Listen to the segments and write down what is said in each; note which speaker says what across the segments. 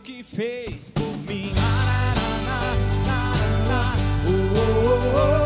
Speaker 1: que fez por mim. Oh, oh, oh, oh.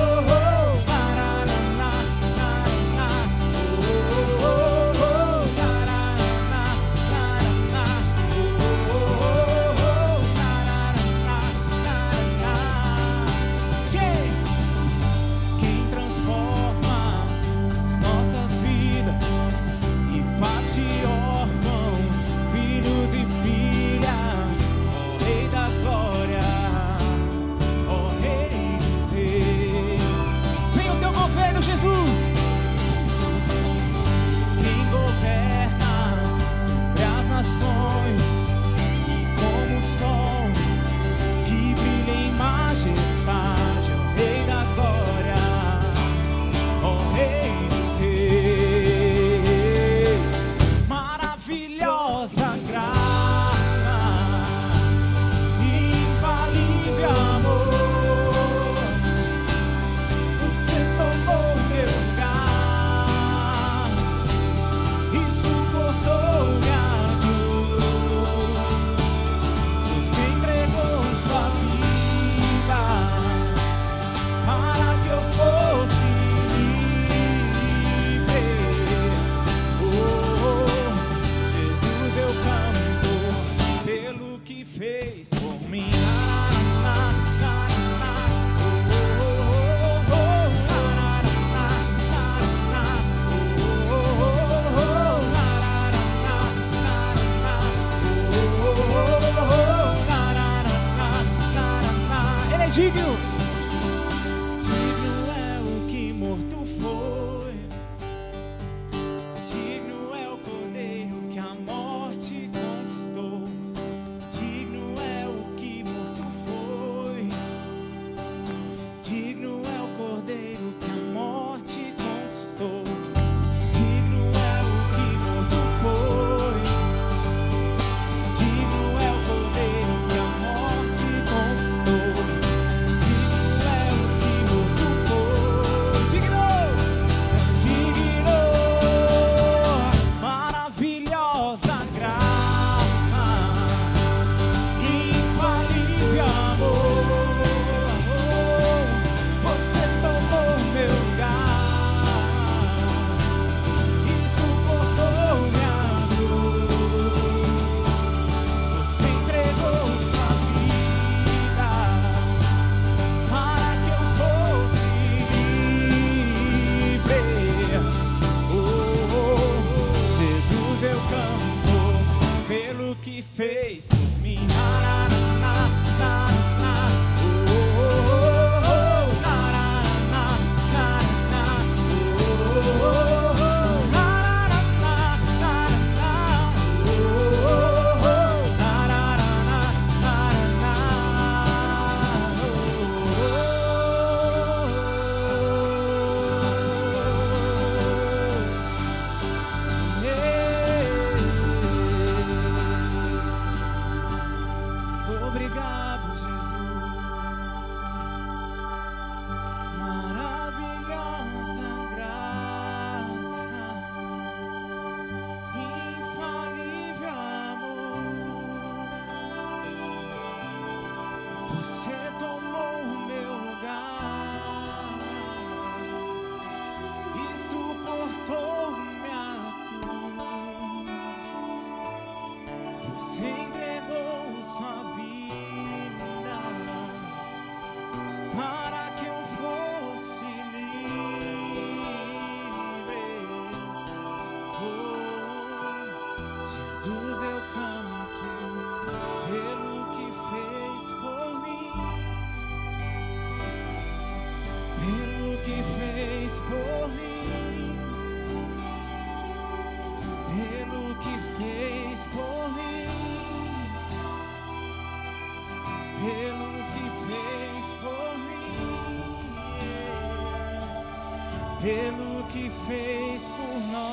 Speaker 2: Pelo que fez por nós,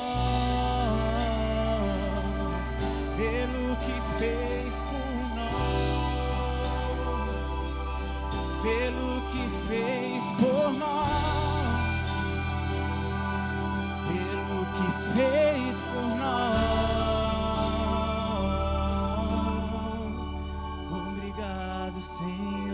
Speaker 2: pelo que fez por nós, pelo que fez por nós, pelo que fez por nós, exaltado, Senhor.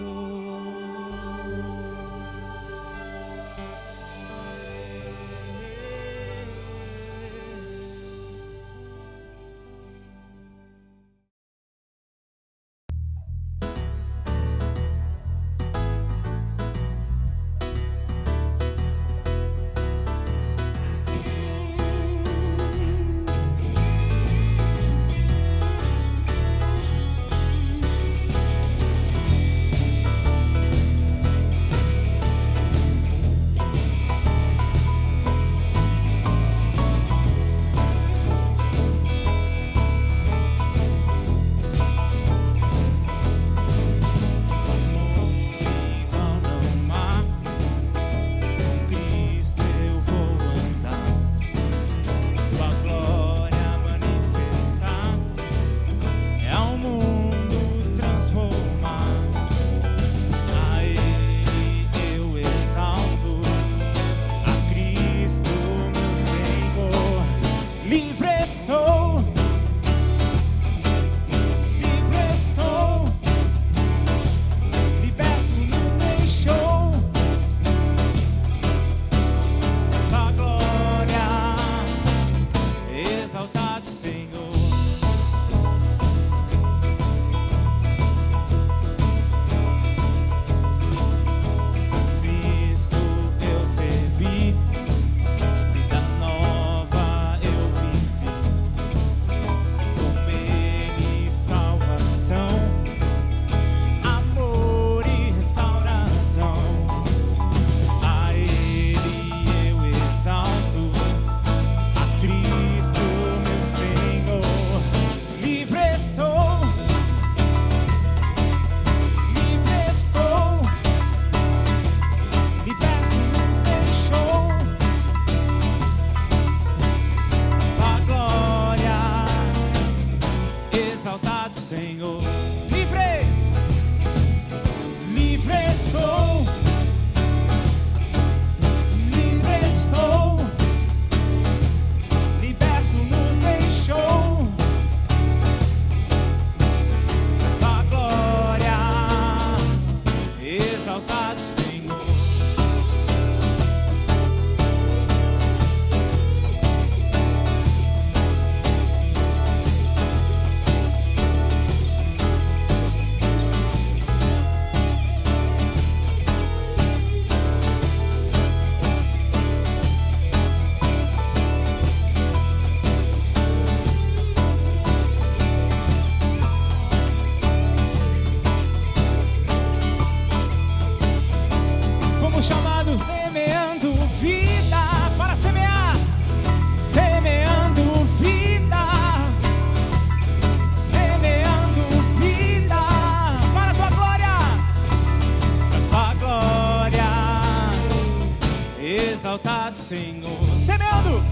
Speaker 2: Senhor, semeando,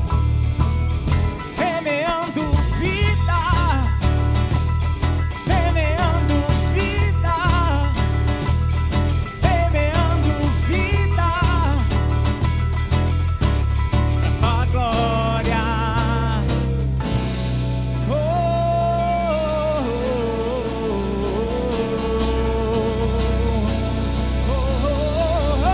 Speaker 2: semeando vida, semeando vida, semeando vida, pra tua glória. Oh, oh, oh, oh,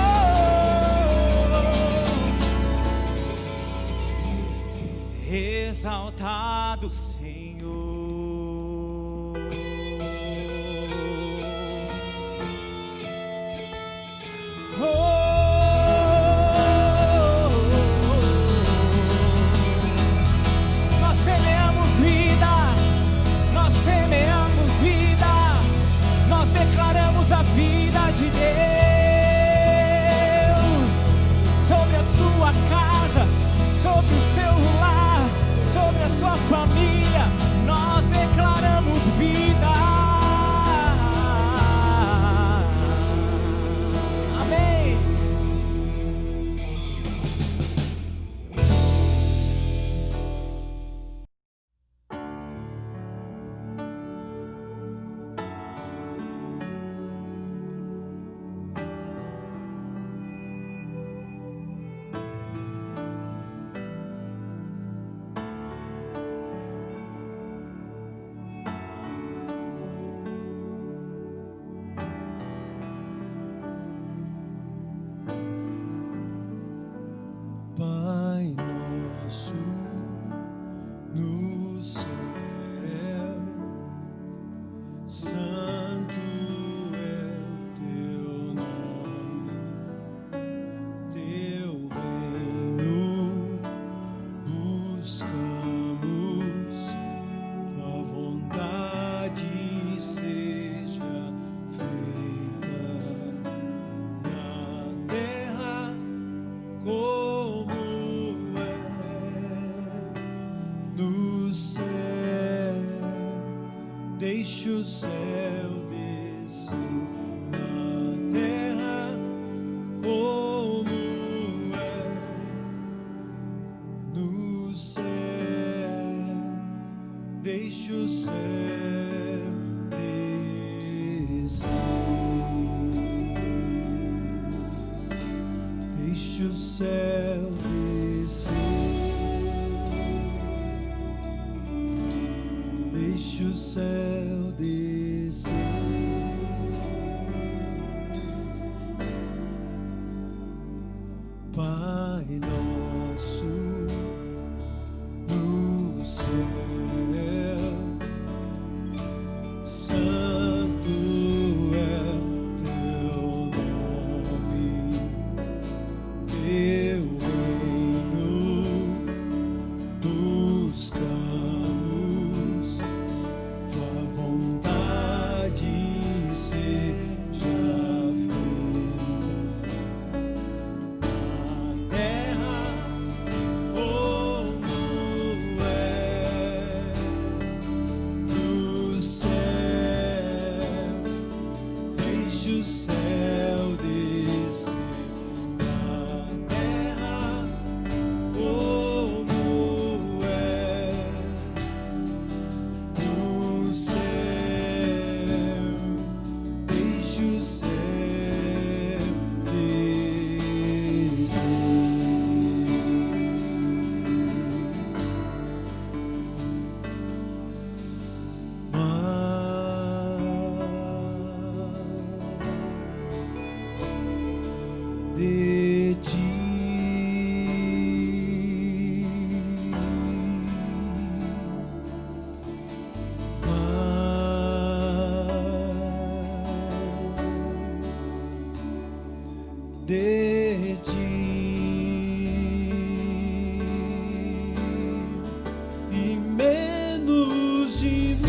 Speaker 2: exaltado, Senhor. Oh, nós semeamos vida, nós semeamos vida, nós declaramos a vida de Deus sobre a sua casa, sobre o seu lar, sobre a sua família, nós declaramos vida. Amém.
Speaker 1: nosso no céu, santo é o teu nome, teu reino buscamos, tua vontade seja feita na terra como é no céu. Deixa o céu descer na terra como é no céu. Deixa o céu descer. Deixa o céu descer. Deixa o céu descer. Pai nosso no céu, santo é teu nome, teu reino buscamos, tua vontade seja feita na terra como é no céu. Deixa o céu descer na terra como é no céu. Deixa o céu descer. De ti de ti e menos de mim,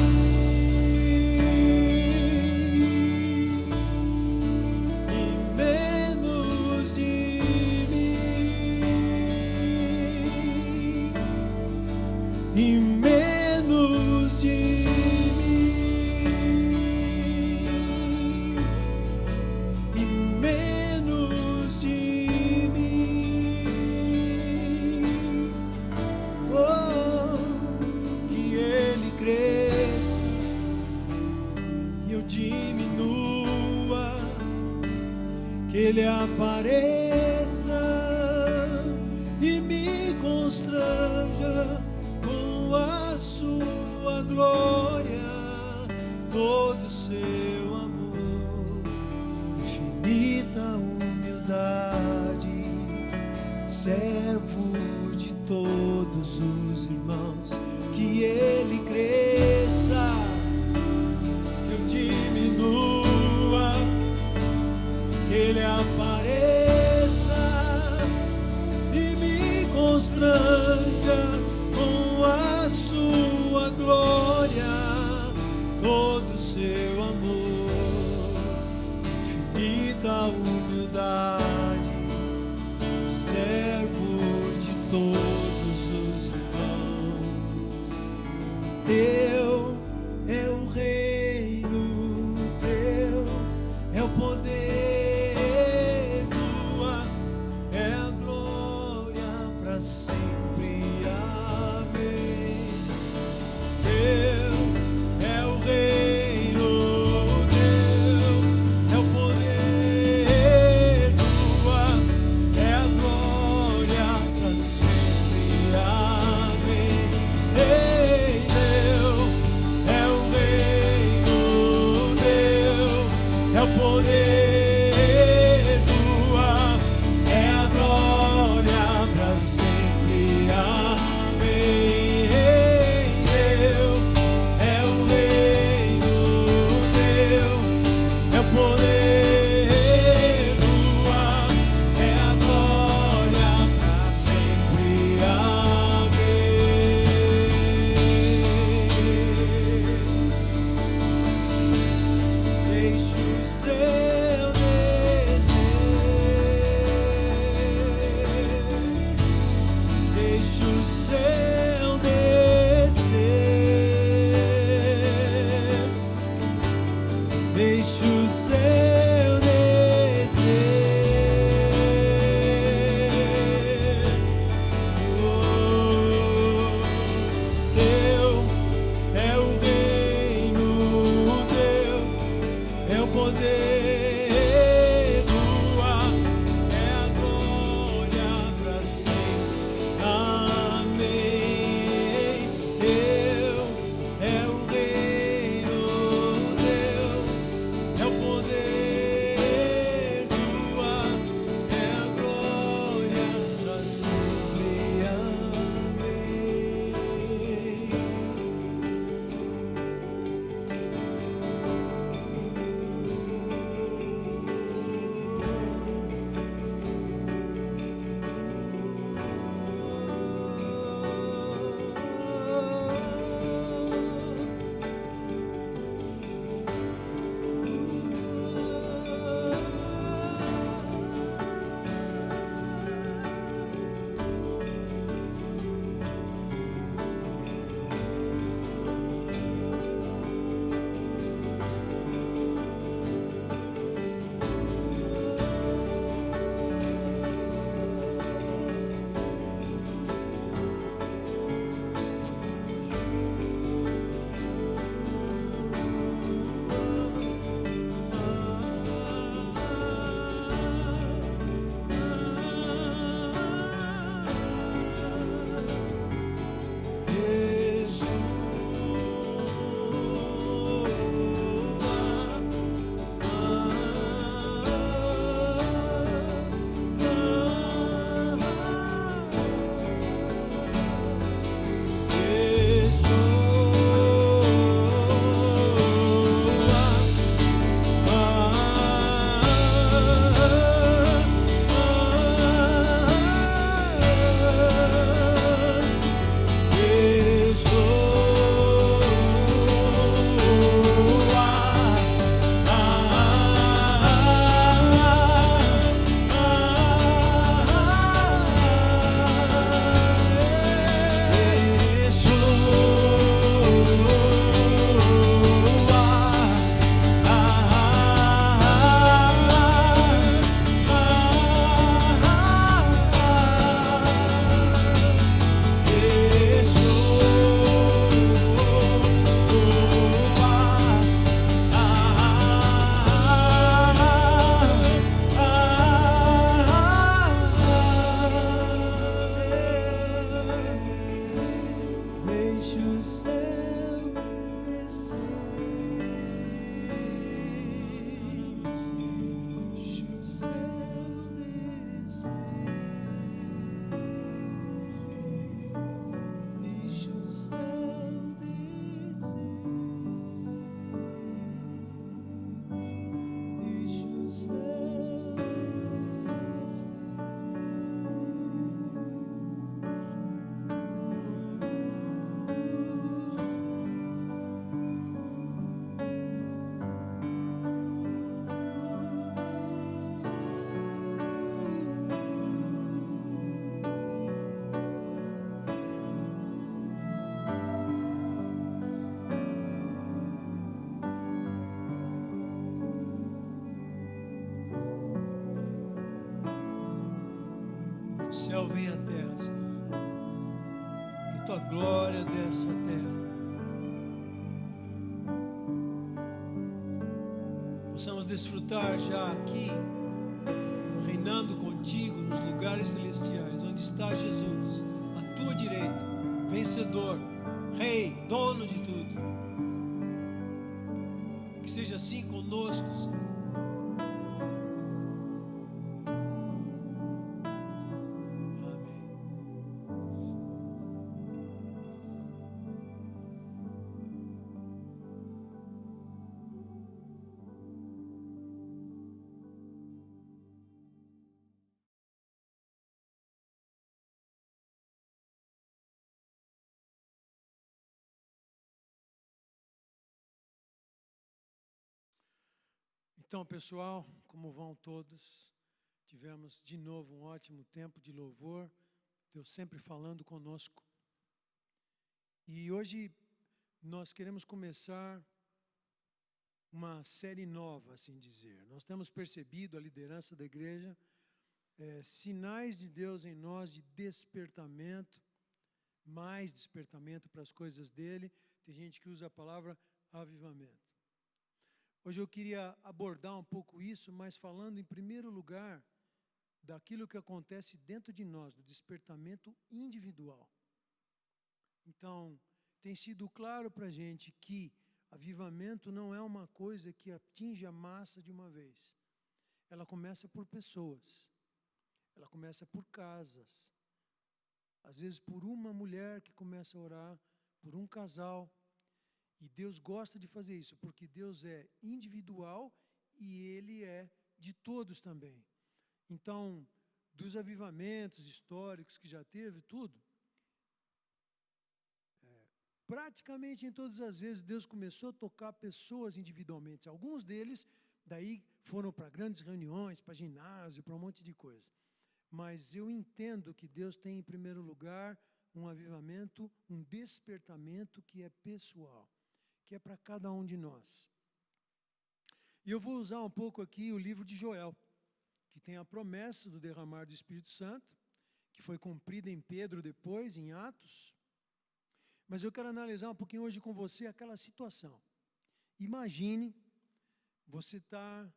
Speaker 1: e menos de mim, e menos de mim, e menos de mim. Oh, que ele cresça e eu diminua, que ele apareça e me constranja com a sua glória, todo seu amor, infinita humildade, servo de todos os irmãos, que ele cresça, eu diminua, que ele apareça e me constranja com a sua glória, todo seu amor, infinita humildade, servo de todos os irmãos. Teu é o reino, teu é o poder, tua é a glória para sempre. Amém. Teu é o reino, teu é o poder, tua é a glória para sempre. Amém. Ei, Deus. Deixe o céu descer, deixe o céu descer, deixe o céu descer. o céu venha à terra, Senhor. Que tua glória desça à terra. Possamos desfrutar já aqui, reinando contigo nos lugares celestiais, onde está Jesus, à tua direita, vencedor, Rei, dono de tudo. Que seja assim conosco, Senhor. Então, pessoal, como vão todos? Tivemos de novo um ótimo tempo de louvor, Deus sempre falando conosco. E hoje nós queremos começar uma série nova, assim dizer. Nós temos percebido a liderança da igreja, sinais de Deus em nós de despertamento, mais despertamento para as coisas dele. Tem gente que usa a palavra avivamento. Hoje eu queria abordar um pouco isso, mas falando em primeiro lugar daquilo que acontece dentro de nós, do despertamento individual. Então, tem sido claro para a gente que avivamento não é uma coisa que atinge a massa de uma vez. Ela começa por pessoas, ela começa por casas, às vezes por uma mulher que começa a orar, por um casal. E Deus gosta de fazer isso, porque Deus é individual e Ele é de todos também. Então, dos avivamentos históricos que já teve, tudo, praticamente em todas as vezes Deus começou a tocar pessoas individualmente. Alguns deles, daí foram para grandes reuniões, para ginásio, para um monte de coisa. Mas eu entendo que Deus tem em primeiro lugar um avivamento, um despertamento que é pessoal, que é para cada um de nós. E eu vou usar um pouco aqui o livro de Joel, que tem a promessa do derramar do Espírito Santo, que foi cumprida em Pedro depois, em Atos. Mas eu quero analisar um pouquinho hoje com você aquela situação. Imagine, você está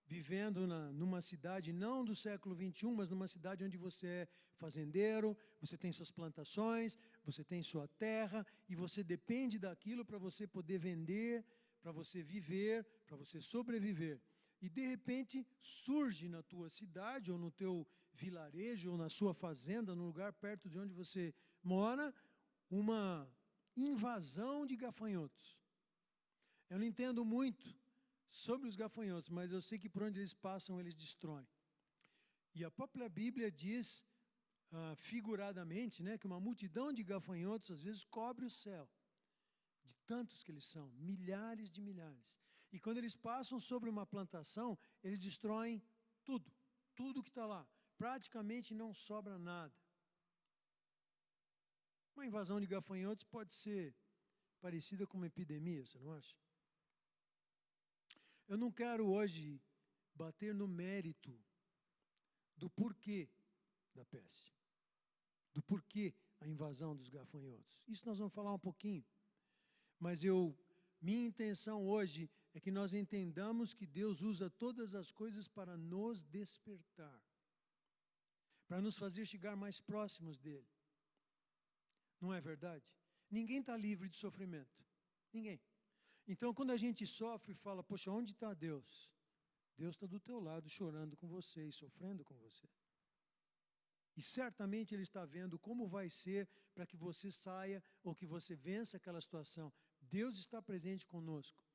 Speaker 1: vivendo numa cidade, não do século 21, mas numa cidade onde você é fazendeiro, você tem suas plantações, você tem sua terra, e você depende daquilo para você poder vender, para você viver, para você sobreviver. E de repente surge na tua cidade, ou no teu vilarejo, ou na sua fazenda, no lugar perto de onde você mora, uma invasão de gafanhotos. Eu não entendo muito sobre os gafanhotos, mas eu sei que por onde eles passam, eles destroem. E a própria Bíblia diz, figuradamente, que uma multidão de gafanhotos às vezes cobre o céu, de tantos que eles são, milhares de milhares. E quando eles passam sobre uma plantação, eles destroem tudo, tudo que está lá. Praticamente não sobra nada. Uma invasão de gafanhotos pode ser parecida com uma epidemia, você não acha? Eu não quero hoje bater no mérito do porquê da peste, do porquê a invasão dos gafanhotos. Isso nós vamos falar um pouquinho. Mas minha intenção hoje é que nós entendamos que Deus usa todas as coisas para nos despertar, para nos fazer chegar mais próximos dEle. Não é verdade? Ninguém está livre de sofrimento. Ninguém. Então, quando a gente sofre e fala, poxa, onde está Deus? Deus está do teu lado, chorando com você e sofrendo com você. E certamente Ele está vendo como vai ser para que você saia ou que você vença aquela situação. Deus está presente conosco.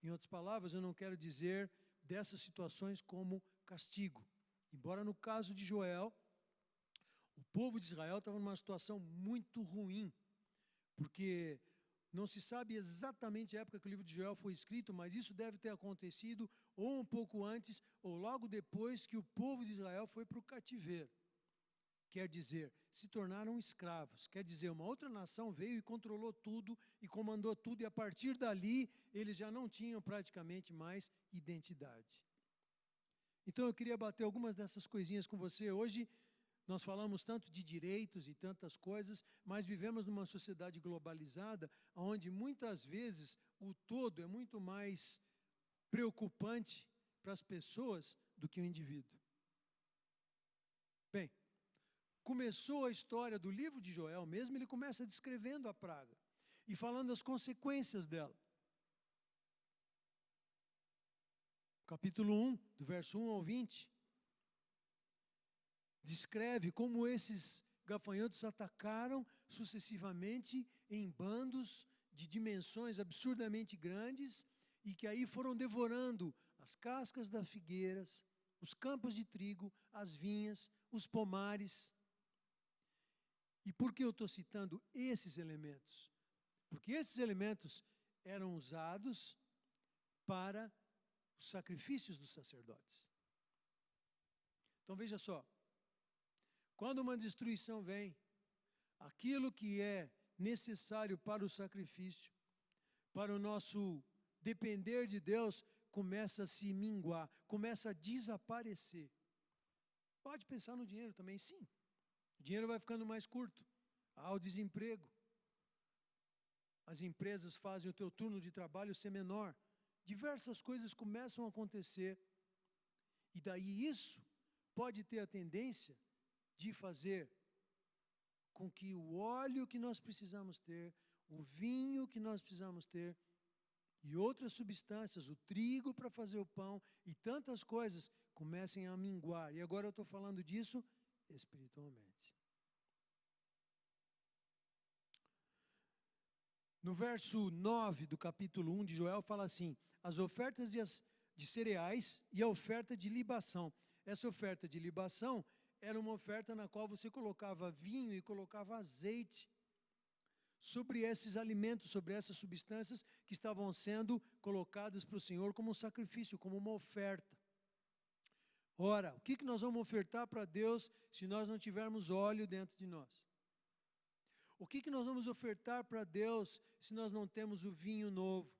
Speaker 1: Em outras palavras, eu não quero dizer dessas situações como castigo. Embora no caso de Joel, o povo de Israel estava numa situação muito ruim, porque não se sabe exatamente a época que o livro de Joel foi escrito, mas isso deve ter acontecido ou um pouco antes ou logo depois que o povo de Israel foi para o cativeiro. Quer dizer, se tornaram escravos. Quer dizer, uma outra nação veio e controlou tudo e comandou tudo, e a partir dali eles já não tinham praticamente mais identidade. Então eu queria bater algumas dessas coisinhas com você. Hoje nós falamos tanto de direitos e tantas coisas, mas vivemos numa sociedade globalizada, onde muitas vezes o todo é muito mais preocupante para as pessoas do que o indivíduo. Bem, começou a história do livro de Joel mesmo, ele começa descrevendo a praga e falando as consequências dela. Capítulo 1, do verso 1 ao 20, descreve como esses gafanhotos atacaram sucessivamente em bandos de dimensões absurdamente grandes e que aí foram devorando as cascas das figueiras, os campos de trigo, as vinhas, os pomares. E por que eu estou citando esses elementos? Porque esses elementos eram usados para os sacrifícios dos sacerdotes. Então veja só, quando uma destruição vem, aquilo que é necessário para o sacrifício, para o nosso depender de Deus, começa a se minguar, começa a desaparecer. Pode pensar no dinheiro também, sim. O dinheiro vai ficando mais curto, há o desemprego. As empresas fazem o teu turno de trabalho ser menor. Diversas coisas começam a acontecer. E daí isso pode ter a tendência de fazer com que o óleo que nós precisamos ter, o vinho que nós precisamos ter, e outras substâncias, o trigo para fazer o pão, e tantas coisas, comecem a minguar. E agora eu estou falando disso espiritualmente. No verso 9 do capítulo 1 de Joel fala assim: as ofertas de cereais e a oferta de libação. Essa oferta de libação era uma oferta na qual você colocava vinho e colocava azeite sobre esses alimentos, sobre essas substâncias que estavam sendo colocadas para o Senhor como um sacrifício, como uma oferta. Ora, o que nós vamos ofertar para Deus se nós não tivermos óleo dentro de nós? O que nós vamos ofertar para Deus se nós não temos o vinho novo?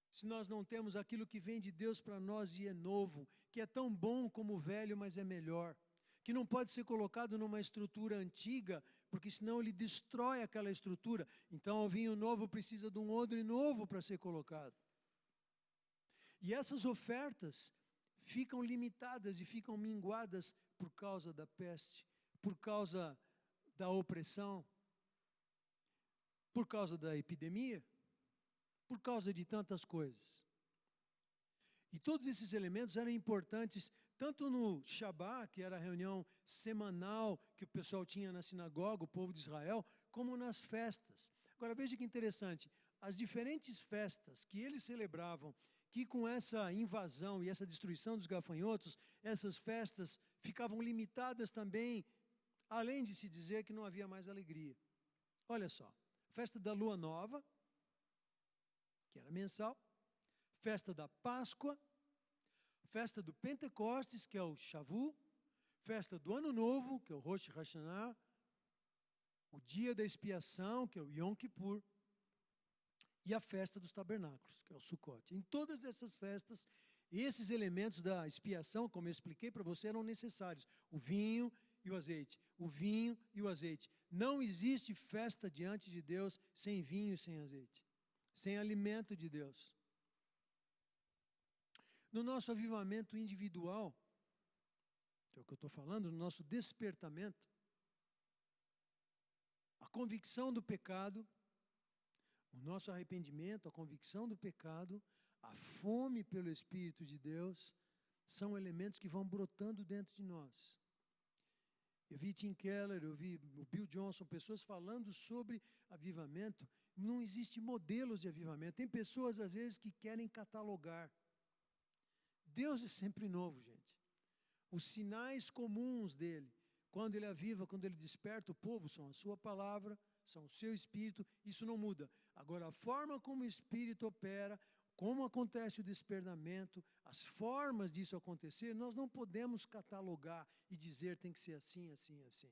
Speaker 1: Se nós não temos aquilo que vem de Deus para nós e é novo, que é tão bom como o velho, mas é melhor, que não pode ser colocado numa estrutura antiga, porque senão ele destrói aquela estrutura. Então o vinho novo precisa de um odre novo para ser colocado. E essas ofertas ficam limitadas e ficam minguadas por causa da peste, por causa da opressão, por causa da epidemia, por causa de tantas coisas. E todos esses elementos eram importantes, tanto no Shabá, que era a reunião semanal que o pessoal tinha na sinagoga, o povo de Israel, como nas festas. Agora veja que interessante, as diferentes festas que eles celebravam, que com essa invasão e essa destruição dos gafanhotos, essas festas ficavam limitadas também, além de se dizer que não havia mais alegria. Olha só, festa da Lua Nova, que era mensal, festa da Páscoa, festa do Pentecostes, que é o Shavu, festa do Ano Novo, que é o Rosh Hashanah, o dia da expiação, que é o Yom Kippur, e a festa dos tabernáculos, que é o Sukkot. Em todas essas festas, esses elementos da expiação, como eu expliquei para você, eram necessários. O vinho e o azeite. O vinho e o azeite. Não existe festa diante de Deus sem vinho e sem azeite. Sem alimento de Deus. No nosso avivamento individual, que é o que eu estou falando, no nosso despertamento, a convicção do pecado, o nosso arrependimento, a convicção do pecado, a fome pelo Espírito de Deus, são elementos que vão brotando dentro de nós. Eu vi Tim Keller, eu vi o Bill Johnson, pessoas falando sobre avivamento. Não existe modelos de avivamento. Tem pessoas, às vezes, que querem catalogar. Deus é sempre novo, gente. Os sinais comuns dele, quando ele aviva, quando ele desperta o povo, são a sua palavra, são o seu Espírito, isso não muda. Agora, a forma como o Espírito opera, como acontece o despertamento, as formas disso acontecer, nós não podemos catalogar e dizer tem que ser assim, assim, assim.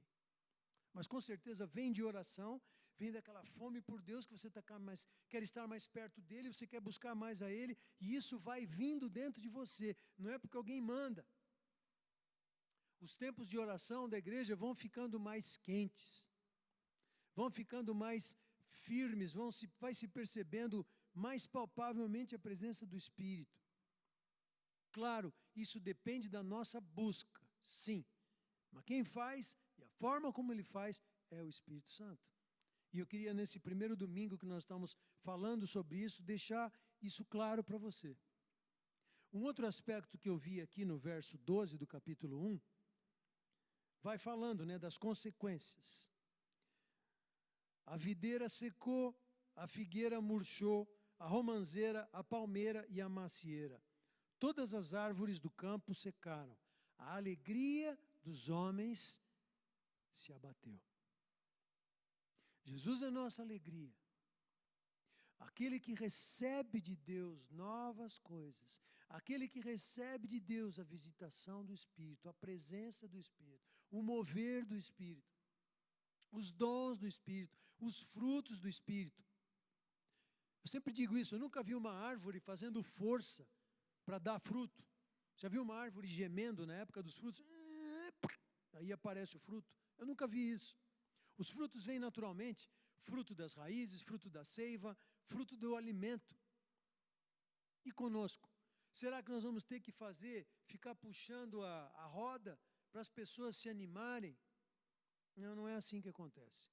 Speaker 1: Mas com certeza vem de oração, vem daquela fome por Deus, que você quer estar mais perto dele, você quer buscar mais a ele, e isso vai vindo dentro de você, não é porque alguém manda. Os tempos de oração da igreja vão ficando mais quentes, vão ficando mais firmes, vai se percebendo mais palpavelmente a presença do Espírito. Claro, isso depende da nossa busca, sim. Mas quem faz e a forma como ele faz é o Espírito Santo. E eu queria, nesse primeiro domingo que nós estamos falando sobre isso, deixar isso claro para você. Um outro aspecto que eu vi aqui no verso 12 do capítulo 1, vai falando, das consequências. A videira secou, a figueira murchou, a romanceira, a palmeira e a macieira. Todas as árvores do campo secaram. A alegria dos homens se abateu. Jesus é nossa alegria. Aquele que recebe de Deus novas coisas, aquele que recebe de Deus a visitação do Espírito, a presença do Espírito, o mover do Espírito, os dons do Espírito, os frutos do Espírito. Eu sempre digo isso, eu nunca vi uma árvore fazendo força para dar fruto. Já viu uma árvore gemendo na época dos frutos? Aí aparece o fruto. Eu nunca vi isso. Os frutos vêm naturalmente, fruto das raízes, fruto da seiva, fruto do alimento. E conosco? Será que nós vamos ter que ficar puxando a roda para as pessoas se animarem? Não, não é assim que acontece.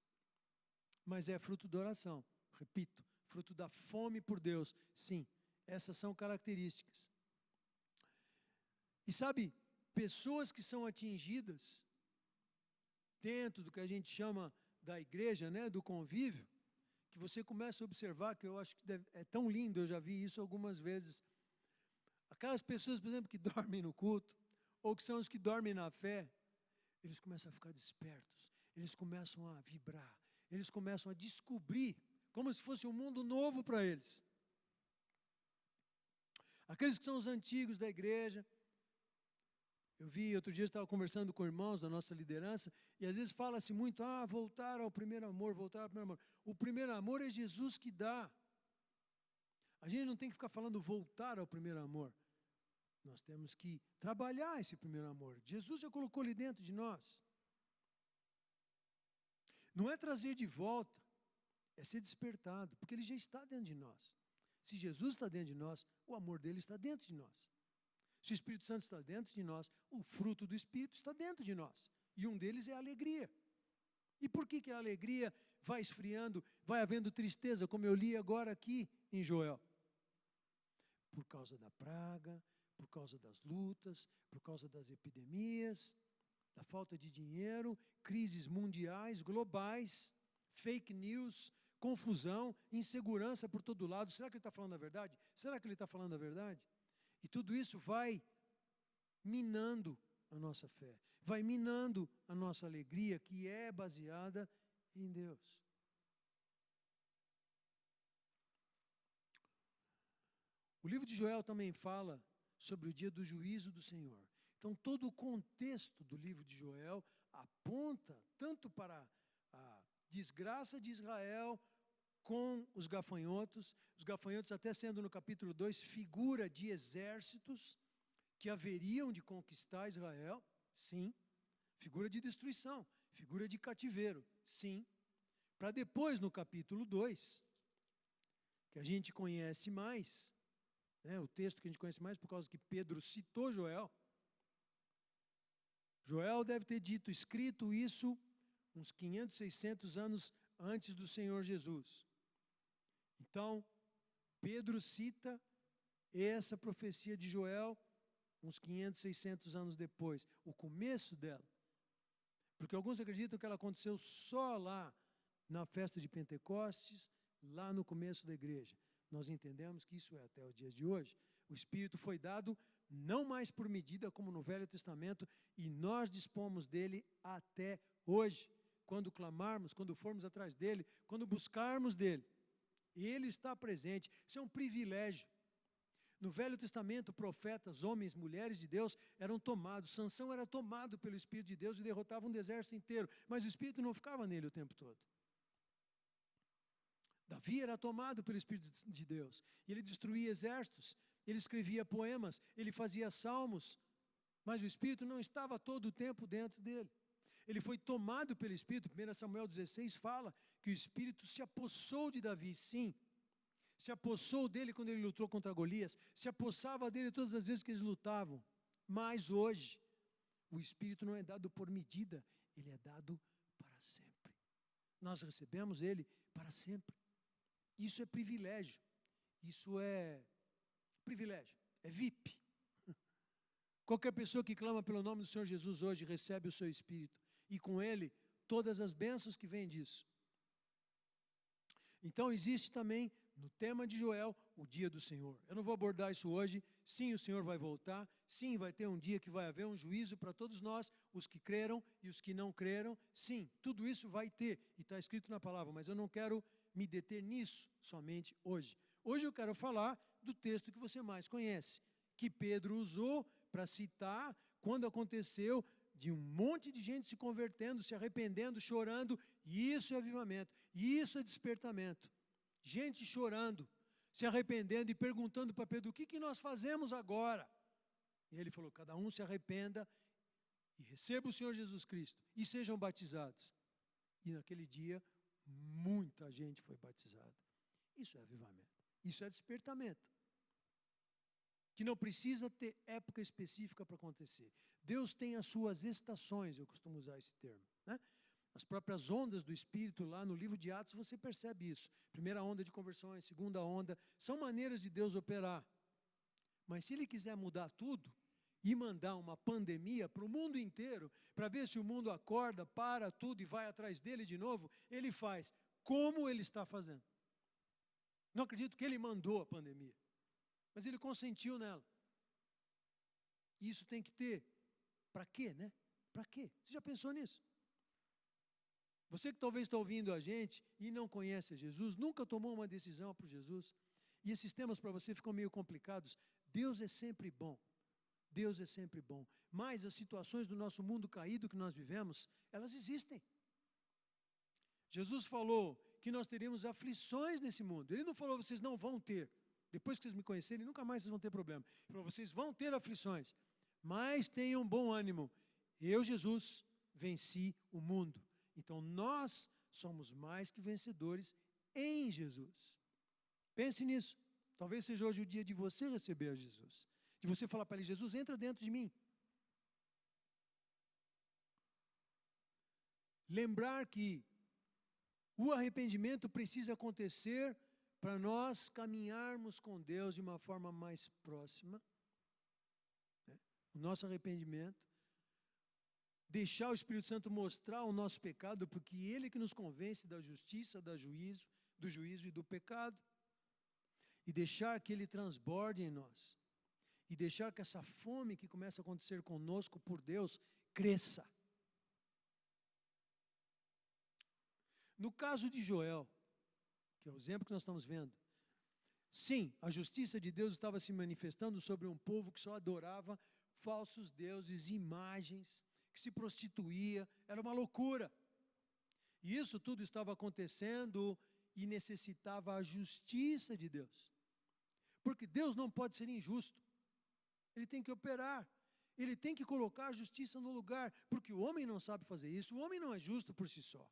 Speaker 1: Mas é fruto da oração, repito, fruto da fome por Deus. Sim, essas são características. E sabe, pessoas que são atingidas dentro do que a gente chama da igreja, né, do convívio, que você começa a observar, que eu acho que é tão lindo, eu já vi isso algumas vezes. Aquelas pessoas, por exemplo, que dormem no culto, ou que são os que dormem na fé, eles começam a ficar despertos, eles começam a vibrar, eles começam a descobrir, como se fosse um mundo novo para eles. Aqueles que são os antigos da igreja, eu vi, outro dia eu estava conversando com irmãos da nossa liderança, e às vezes fala-se muito, voltar ao primeiro amor, voltar ao primeiro amor. O primeiro amor é Jesus que dá. A gente não tem que ficar falando voltar ao primeiro amor. Nós temos que trabalhar esse primeiro amor. Jesus já colocou ali dentro de nós. Não é trazer de volta, é ser despertado, porque ele já está dentro de nós. Se Jesus está dentro de nós, o amor dele está dentro de nós. Se o Espírito Santo está dentro de nós, o fruto do Espírito está dentro de nós. E um deles é a alegria. E por que a alegria vai esfriando, vai havendo tristeza, como eu li agora aqui em Joel? Por causa da praga, por causa das lutas, por causa das epidemias, da falta de dinheiro, crises mundiais, globais, fake news, confusão, insegurança por todo lado. Será que ele está falando a verdade? Será que ele está falando a verdade? E tudo isso vai minando a nossa fé, vai minando a nossa alegria, que é baseada em Deus. O livro de Joel também fala sobre o dia do juízo do Senhor. Então, todo o contexto do livro de Joel aponta tanto para a desgraça de Israel com os gafanhotos até sendo no capítulo 2, figura de exércitos que haveriam de conquistar Israel, sim, figura de destruição, figura de cativeiro, sim, para depois no capítulo 2, que a gente conhece mais, né, o texto que a gente conhece mais por causa que Pedro citou Joel. Joel deve ter escrito isso uns 500, 600 anos antes do Senhor Jesus. Então, Pedro cita essa profecia de Joel uns 500, 600 anos depois, o começo dela. Porque alguns acreditam que ela aconteceu só lá na festa de Pentecostes, lá no começo da igreja. Nós entendemos que isso é até os dias de hoje. O Espírito foi dado não mais por medida como no Velho Testamento, e nós dispomos dele até hoje. Quando clamarmos, quando formos atrás dele, quando buscarmos dele. Ele está presente, isso é um privilégio. No Velho Testamento, profetas, homens, mulheres de Deus eram tomados. Sansão era tomado pelo Espírito de Deus e derrotava um exército inteiro, mas o Espírito não ficava nele o tempo todo. Davi era tomado pelo Espírito de Deus, e ele destruía exércitos, ele escrevia poemas, ele fazia salmos, mas o Espírito não estava todo o tempo dentro dele. Ele foi tomado pelo Espírito. 1 Samuel 16 fala que o Espírito se apossou de Davi, sim. Se apossou dele quando ele lutou contra Golias, se apossava dele todas as vezes que eles lutavam. Mas hoje, o Espírito não é dado por medida, ele é dado para sempre. Nós recebemos ele para sempre. Isso é privilégio. Isso é privilégio, é VIP. Qualquer pessoa que clama pelo nome do Senhor Jesus hoje recebe o seu Espírito. E com ele, todas as bênçãos que vêm disso. Então existe também, no tema de Joel, o dia do Senhor. Eu não vou abordar isso hoje. Sim, o Senhor vai voltar. Sim, vai ter um dia que vai haver um juízo para todos nós, os que creram e os que não creram. Sim, tudo isso vai ter, e está escrito na palavra, mas eu não quero me deter nisso somente hoje. Hoje eu quero falar do texto que você mais conhece, que Pedro usou para citar quando aconteceu de um monte de gente se convertendo, se arrependendo, chorando. E isso é avivamento, e isso é despertamento. Gente chorando, se arrependendo e perguntando para Pedro, o que nós fazemos agora? E ele falou, cada um se arrependa e receba o Senhor Jesus Cristo e sejam batizados. E naquele dia, muita gente foi batizada. Isso é avivamento, isso é despertamento. Que não precisa ter época específica para acontecer. Deus tem as suas estações, eu costumo usar esse termo, né? As próprias ondas do Espírito, lá no livro de Atos, você percebe isso. Primeira onda de conversões, segunda onda, são maneiras de Deus operar. Mas se Ele quiser mudar tudo e mandar uma pandemia para o mundo inteiro, para ver se o mundo acorda, para tudo e vai atrás dele de novo, Ele faz como Ele está fazendo. Não acredito que Ele mandou a pandemia, mas Ele consentiu nela. Isso tem que ter. Para quê, né? Para quê? Você já pensou nisso? Você que talvez está ouvindo a gente e não conhece Jesus, nunca tomou uma decisão por Jesus, e esses temas para você ficam meio complicados. Deus é sempre bom. Deus é sempre bom. Mas as situações do nosso mundo caído que nós vivemos, elas existem. Jesus falou que nós teríamos aflições nesse mundo. Ele não falou, vocês não vão ter. Depois que vocês me conhecerem, nunca mais vocês vão ter problema. Ele falou, vocês vão ter aflições, mas tenham bom ânimo. Eu, Jesus, venci o mundo. Então, nós somos mais que vencedores em Jesus. Pense nisso. Talvez seja hoje o dia de você receber a Jesus. De você falar para Ele, Jesus, entra dentro de mim. Lembrar que o arrependimento precisa acontecer para nós caminharmos com Deus de uma forma mais próxima. O nosso arrependimento. Deixar o Espírito Santo mostrar o nosso pecado, porque Ele que nos convence da justiça, do juízo e do pecado. E deixar que Ele transborde em nós. E deixar que essa fome que começa a acontecer conosco por Deus, cresça. No caso de Joel, que é o exemplo que nós estamos vendo, sim, a justiça de Deus estava se manifestando sobre um povo que só adorava falsos deuses, imagens, que se prostituía, era uma loucura. E isso tudo estava acontecendo e necessitava a justiça de Deus. Porque Deus não pode ser injusto. Ele tem que operar. Ele tem que colocar a justiça no lugar, porque o homem não sabe fazer isso. O homem não é justo por si só.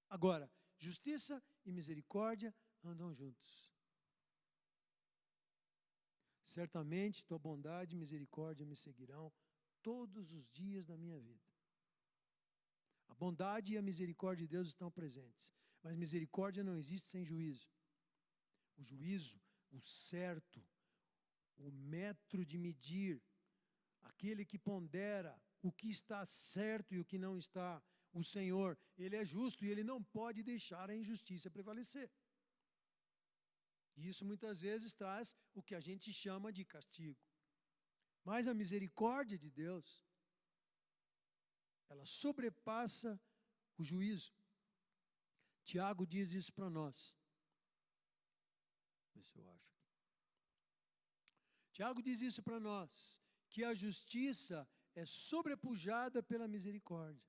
Speaker 1: Agora, justiça e misericórdia andam juntos. Certamente tua bondade e misericórdia me seguirão todos os dias da minha vida. A bondade e a misericórdia de Deus estão presentes, mas misericórdia não existe sem juízo. O juízo, o certo, o metro de medir, aquele que pondera o que está certo e o que não está, o Senhor, Ele é justo e Ele não pode deixar a injustiça prevalecer. E isso muitas vezes traz o que a gente chama de castigo. Mas a misericórdia de Deus, ela sobrepassa o juízo. Tiago diz isso para nós. Vê se eu acho aqui. Tiago diz isso para nós, que a justiça é sobrepujada pela misericórdia.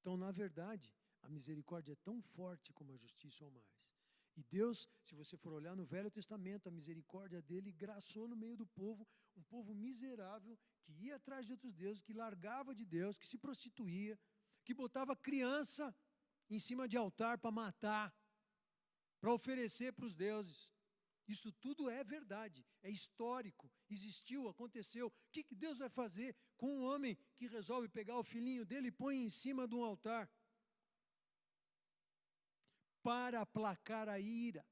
Speaker 1: Então, na verdade, a misericórdia é tão forte como a justiça ou mais. E Deus, se você for olhar no Velho Testamento, a misericórdia dele graçou no meio do povo, um povo miserável, que ia atrás de outros deuses, que largava de Deus, que se prostituía, que botava criança em cima de altar para matar, para oferecer para os deuses. Isso tudo é verdade, é histórico, existiu, aconteceu. O que Deus vai fazer com um homem que resolve pegar o filhinho dele e põe em cima de um altar? Para aplacar a ira.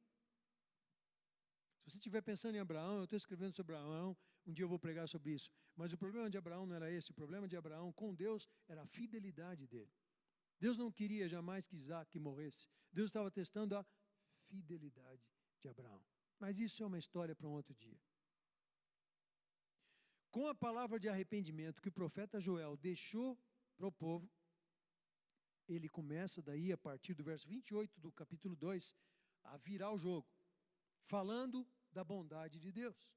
Speaker 1: Se você estiver pensando em Abraão, eu estou escrevendo sobre Abraão, um dia eu vou pregar sobre isso, mas o problema de Abraão não era esse, o problema de Abraão com Deus era a fidelidade dele. Deus não queria jamais que Isaac morresse, Deus estava testando a fidelidade de Abraão. Mas isso é uma história para um outro dia. Com a palavra de arrependimento que o profeta Joel deixou para o povo, ele começa daí, a partir do verso 28 do capítulo 2, a virar o jogo, falando da bondade de Deus.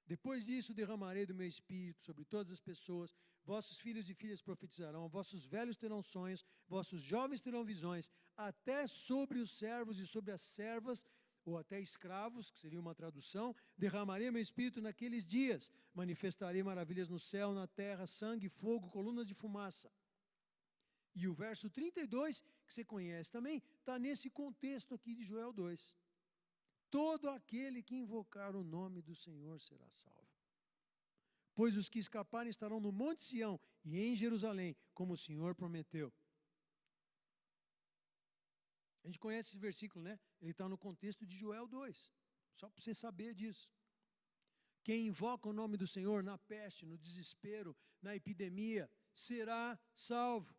Speaker 1: Depois disso, derramarei do meu espírito sobre todas as pessoas, vossos filhos e filhas profetizarão, vossos velhos terão sonhos, vossos jovens terão visões, até sobre os servos e sobre as servas, ou até escravos, que seria uma tradução, derramarei meu espírito naqueles dias, manifestarei maravilhas no céu, na terra, sangue, fogo, colunas de fumaça. E o verso 32, que você conhece também, está nesse contexto aqui de Joel 2. Todo aquele que invocar o nome do Senhor será salvo. Pois os que escaparem estarão no Monte Sião e em Jerusalém, como o Senhor prometeu. A gente conhece esse versículo, né? Ele está no contexto de Joel 2. Só para você saber disso. Quem invoca o nome do Senhor na peste, no desespero, na epidemia, será salvo.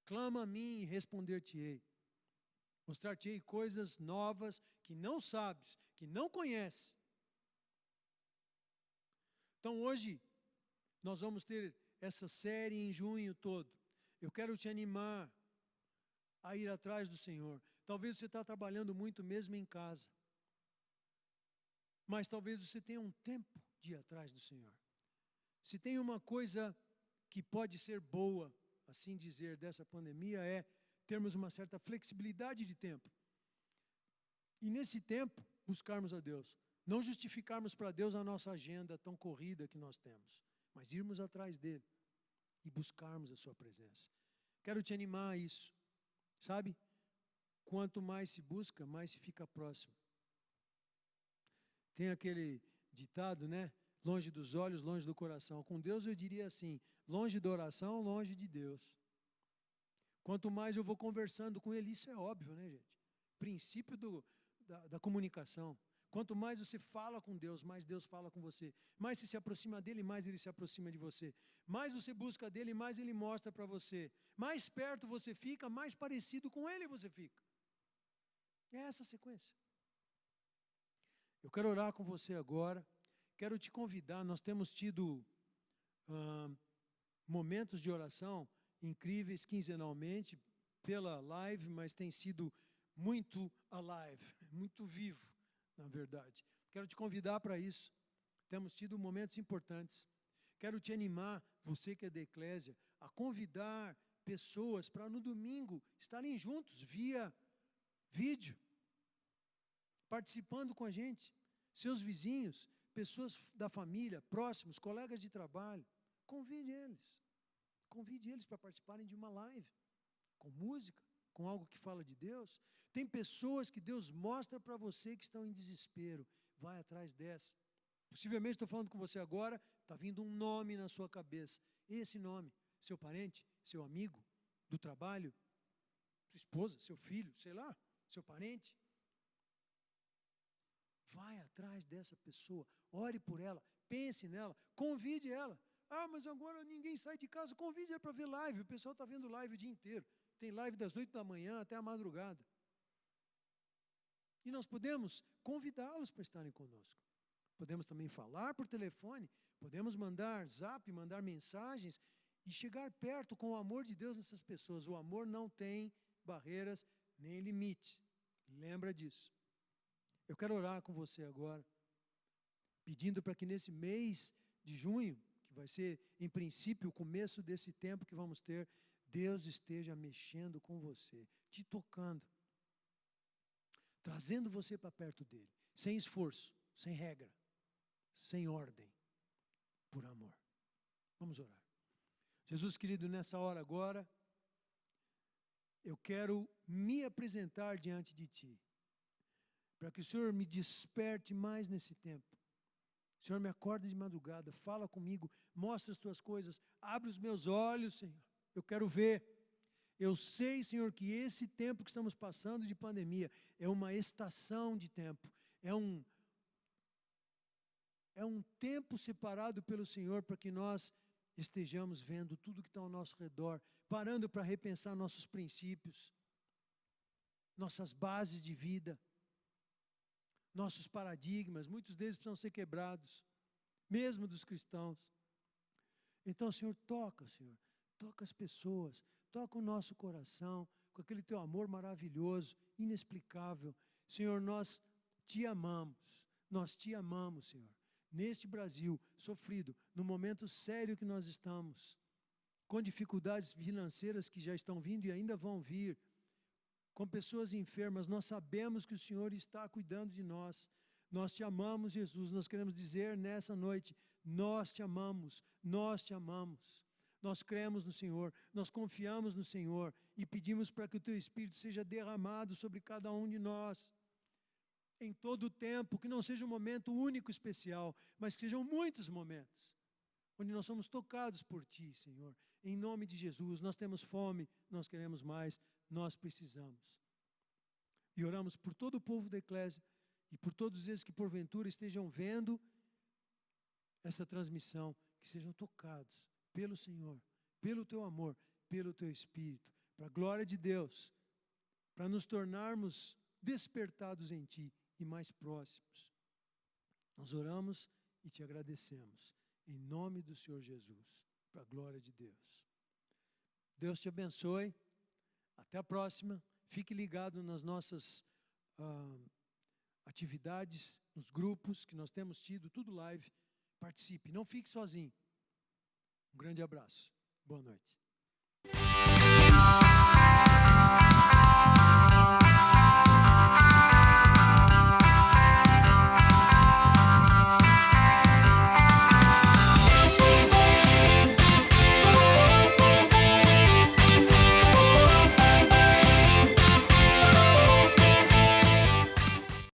Speaker 1: Clama a mim e responder-te-ei. Mostrar-te-ei coisas novas que não sabes, que não conheces. Então hoje, nós vamos ter essa série em junho todo. Eu quero te animar a ir atrás do Senhor. Talvez você está trabalhando muito mesmo em casa. Mas talvez você tenha um tempo de ir atrás do Senhor. Se tem uma coisa que pode ser boa, assim dizer, dessa pandemia, é termos uma certa flexibilidade de tempo. E nesse tempo, buscarmos a Deus. Não justificarmos para Deus a nossa agenda tão corrida que nós temos, mas irmos atrás dEle e buscarmos a Sua presença. Quero te animar a isso. Sabe? Quanto mais se busca, mais se fica próximo. Tem aquele ditado, né? Longe dos olhos, longe do coração. Com Deus eu diria assim, longe da oração, longe de Deus. Quanto mais eu vou conversando com Ele, isso é óbvio, né, gente? Princípio da comunicação. Quanto mais você fala com Deus, mais Deus fala com você. Mais você se aproxima dEle, mais Ele se aproxima de você. Mais você busca dEle, mais Ele mostra para você. Mais perto você fica, mais parecido com Ele você fica. É essa a sequência. Eu quero orar com você agora. Quero te convidar, nós temos tido momentos de oração incríveis quinzenalmente pela live, mas tem sido muito alive, muito vivo, na verdade. Quero te convidar para isso. Temos tido momentos importantes. Quero te animar, você que é da Eclésia, a convidar pessoas para no domingo estarem juntos via vídeo, participando com a gente, seus vizinhos, pessoas da família, próximos, colegas de trabalho. Convide eles. Convide eles para participarem de uma live, com música, com algo que fala de Deus. Tem pessoas que Deus mostra para você que estão em desespero. Vai atrás dessa. Possivelmente estou falando com você agora, está vindo um nome na sua cabeça. Esse nome, seu parente, seu amigo, do trabalho, sua esposa, seu filho, sei lá, seu parente. Vai atrás dessa pessoa, ore por ela, pense nela, convide ela. Ah, mas agora ninguém sai de casa, convide ela para ver live. O pessoal está vendo live o dia inteiro. Tem live das 8 da manhã até a madrugada. E nós podemos convidá-los para estarem conosco. Podemos também falar por telefone, podemos mandar zap, mandar mensagens e chegar perto com o amor de Deus nessas pessoas. O amor não tem barreiras nem limites. Lembra disso. Eu quero orar com você agora, pedindo para que nesse mês de junho, que vai ser, em princípio, o começo desse tempo que vamos ter, Deus esteja mexendo com você, te tocando, trazendo você para perto dEle, sem esforço, sem regra, sem ordem, por amor. Vamos orar. Jesus querido, nessa hora agora, eu quero me apresentar diante de Ti, para que o Senhor me desperte mais nesse tempo. O Senhor me acorda de madrugada, fala comigo, mostra as Tuas coisas, abre os meus olhos, Senhor. Eu quero ver. Eu sei, Senhor, que esse tempo que estamos passando de pandemia é uma estação de tempo, é um tempo separado pelo Senhor para que nós estejamos vendo tudo que está ao nosso redor, parando para repensar nossos princípios, nossas bases de vida, nossos paradigmas. Muitos deles precisam ser quebrados, mesmo dos cristãos. Então, Senhor, toca as pessoas, toca o nosso coração com aquele teu amor maravilhoso, inexplicável. Senhor, nós te amamos, Senhor. Neste Brasil sofrido, no momento sério que nós estamos, com dificuldades financeiras que já estão vindo e ainda vão vir, com pessoas enfermas, nós sabemos que o Senhor está cuidando de nós. Nós te amamos, Jesus. Nós queremos dizer nessa noite, nós te amamos, nós te amamos. Nós cremos no Senhor, nós confiamos no Senhor e pedimos para que o teu Espírito seja derramado sobre cada um de nós. Em todo o tempo, que não seja um momento único, especial, mas que sejam muitos momentos, onde nós somos tocados por Ti, Senhor. Em nome de Jesus, nós temos fome, nós queremos mais, nós precisamos. E oramos por todo o povo da Eclésia e por todos esses que porventura estejam vendo essa transmissão, que sejam tocados pelo Senhor, pelo Teu amor, pelo Teu Espírito, para a glória de Deus, para nos tornarmos despertados em Ti e mais próximos. Nós oramos e Te agradecemos, em nome do Senhor Jesus, para a glória de Deus. Deus te abençoe, até a próxima, fique ligado nas nossas atividades, nos grupos que nós temos tido, tudo live, participe, não fique sozinho. Um grande abraço, boa noite.